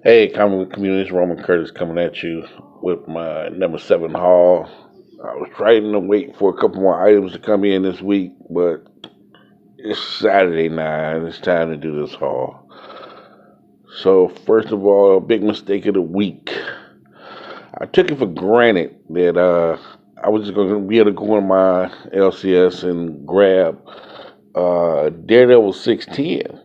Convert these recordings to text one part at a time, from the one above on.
Hey, common communities, Roman Curtis coming at you with my number seven haul. I was trying to wait for a couple more items to come in this week, but it's Saturday now and it's time to do this haul. So, first of all, a big mistake of the week. I took it for granted that I was just going to be able to go on my LCS and grab Daredevil 610.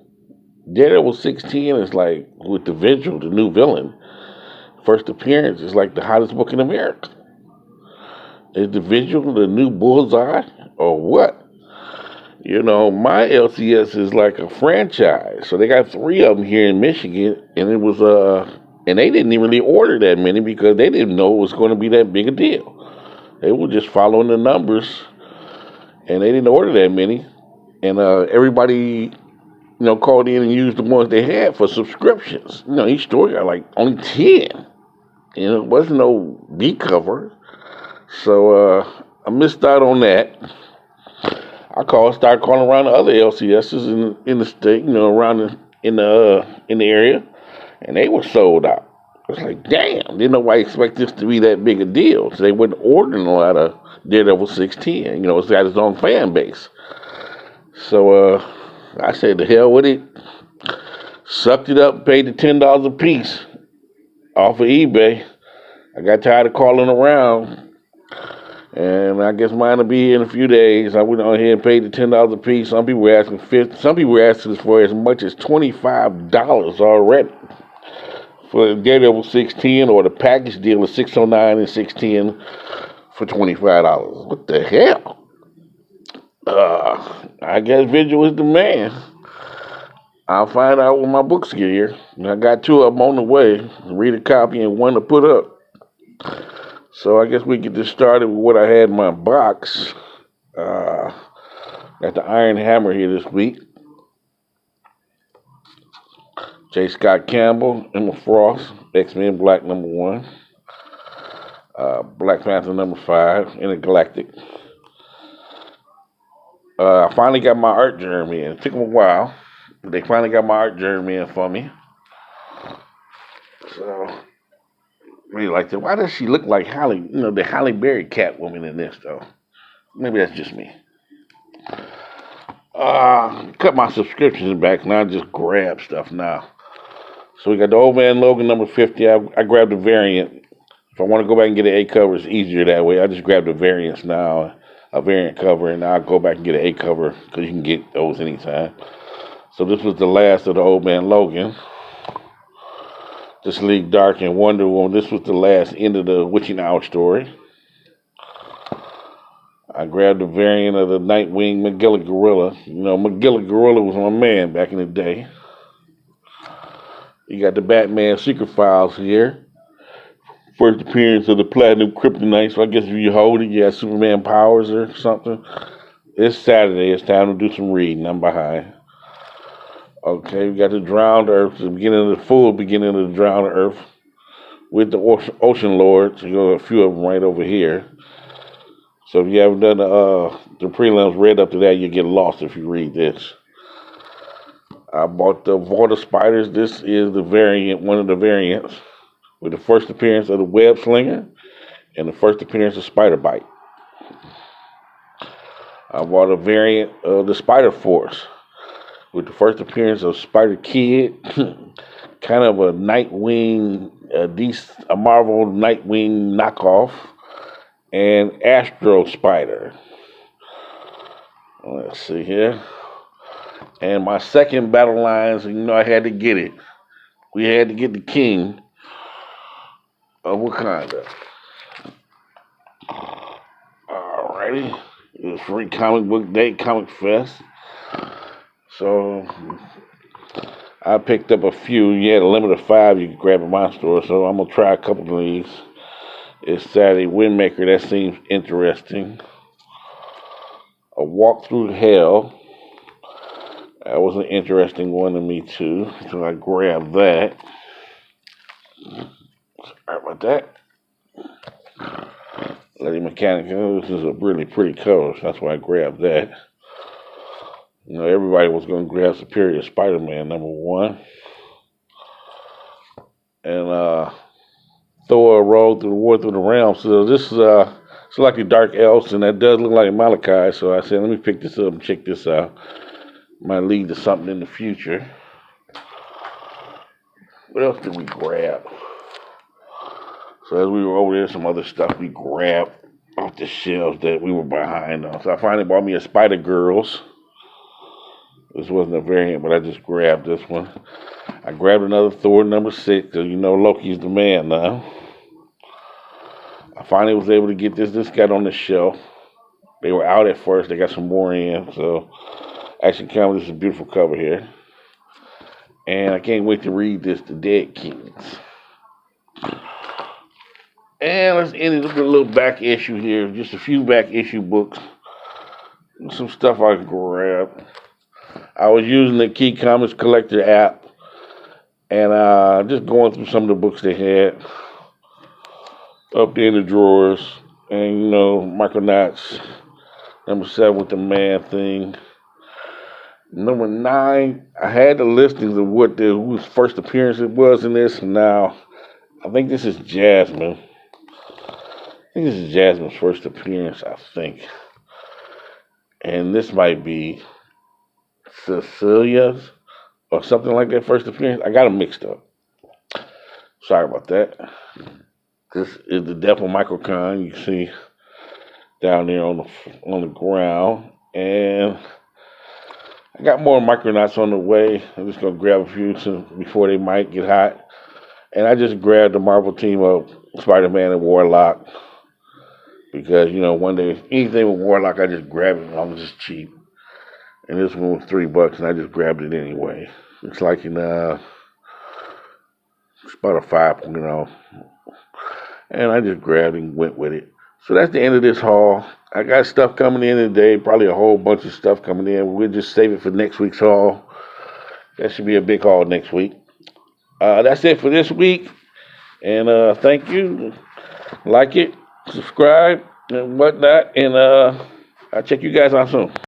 Daredevil 610 is like with the Vigil, the new villain. First appearance is like the hottest book in America. Is the Vigil the new Bullseye or what? You know, my LCS is like a franchise, so they got three of them here in Michigan, and it was and they didn't even really order that many because they didn't know it was going to be that big a deal. They were just following the numbers, and they didn't order that many, and everybody called in and used the ones they had for subscriptions. Each store got like only 10. It wasn't no B cover. So I missed out on that. Started calling around the other LCSs in the state, around in the area, and they were sold out. I was like, damn, didn't nobody expect this to be that big a deal. So they weren't ordering a lot of Daredevil 610. It's got its own fan base. So I said, the hell with it. Sucked it up, paid the $10 a piece off of eBay. I got tired of calling around, and I guess mine will be here in a few days. I went on ahead and paid the $10 a piece. Some people were asking Some people were asking for as much as $25 already for the Daredevil 610, or the package deal of 609 and 610 for $25. What the hell? I guess Vigil is the man. I'll find out when my books get here. I got two of them on the way. Read a copy and one to put up. So I guess we get this started with what I had in my box. Got the Iron Hammer here this week. J. Scott Campbell, Emma Frost, X-Men Black #1. Black Panther #5, Intergalactic. I finally got my art journey in. It took them a while, but they finally got my art journey in for me. So, really like that. Why does she look like Halle, the Halle Berry Catwoman in this, though? Maybe that's just me. Cut my subscriptions back, and I just grab stuff now. So we got the Old Man Logan #50. I grabbed the variant. If I want to go back and get an A cover, it's easier that way. I just grab the variants now, a variant cover, and I'll go back and get an A cover because you can get those anytime. So this was the last of the Old Man Logan. This League Dark and Wonder Woman. This was the last end of the Witching Hour story. I grabbed the variant of the Nightwing Magilla Gorilla. Magilla Gorilla was my man back in the day. You got the Batman Secret Files here. First appearance of the Platinum Kryptonite. So I guess if you hold it, you have Superman powers or something. It's Saturday. It's time to do some reading. I'm behind. Okay, we got the Drowned Earth, the full beginning of the Drowned Earth with the Ocean Lords. You got a few of them right over here. So if you haven't done the prelims read up to that, you get lost if you read this. I bought the Vault of Spiders. This is the variant, one of the variants, with the first appearance of the Web Slinger and the first appearance of Spider Bite. I bought a variant of the Spider Force with the first appearance of Spider Kid, kind of a Nightwing, a Marvel Nightwing knockoff, and Astro Spider. Let's see here. And my second Battle Lines, I had to get it. We had to get the King of Wakanda. Alrighty. It was free comic book day, Comic Fest. So I picked up a few. You had a limit of 5 you could grab at my store, so I'm going to try a couple of these. It's Saturday. Windmaker, that seems interesting. A Walk Through Hell. That was an interesting one to me, too. So I grabbed that. Sorry about that. Lady Mechanica. This is a really pretty cover, so that's why I grabbed that. Everybody was going to grab Superior Spider-Man #1. and Thor rode through the war through the realm. So this is it's like a dark elves, and that does look like Malachi. So I said, let me pick this up and check this out. Might lead to something in the future. What else did we grab? So as we were over there, some other stuff we grabbed off the shelves that we were behind on. So I finally bought me a Spider Girls. This wasn't a variant, but I just grabbed this one. I grabbed another Thor number 6, because you know Loki's the man now. I finally was able to get this got on the shelf. They were out at first. They got some more in. So Action Comics, this is a beautiful cover here. And I can't wait to read this, The Dead Kings. And let's end it with a little back issue here. Just a few back issue books. Some stuff I grabbed. I was using the Key Comics Collector app. And just going through some of the books they had. Up there in the drawers. And, you know, Micronauts. Number 7 with the Man Thing. Number 9, I had the listings of whose first appearance it was in this. And now, I think this is Jasmine. This is Jasmine's first appearance, I think. And this might be Cecilia's or something like that first appearance. I got them mixed up. Sorry about that. This is the Devil Microcon you see down there on the ground. And I got more Micronauts on the way. I'm just going to grab a few before they might get hot. And I just grabbed the Marvel team of Spider-Man and Warlock. Because, you know, one day, anything with Warlock, I just grab it. I'm just cheap. And this one was $3, and I just grabbed it anyway. It's like it's about a 5.0. And I just grabbed it and went with it. So that's the end of this haul. I got stuff coming in today, probably a whole bunch of stuff coming in. We'll just save it for next week's haul. That should be a big haul next week. That's it for this week. And thank you. Like it, subscribe, and whatnot. And I'll check you guys out soon.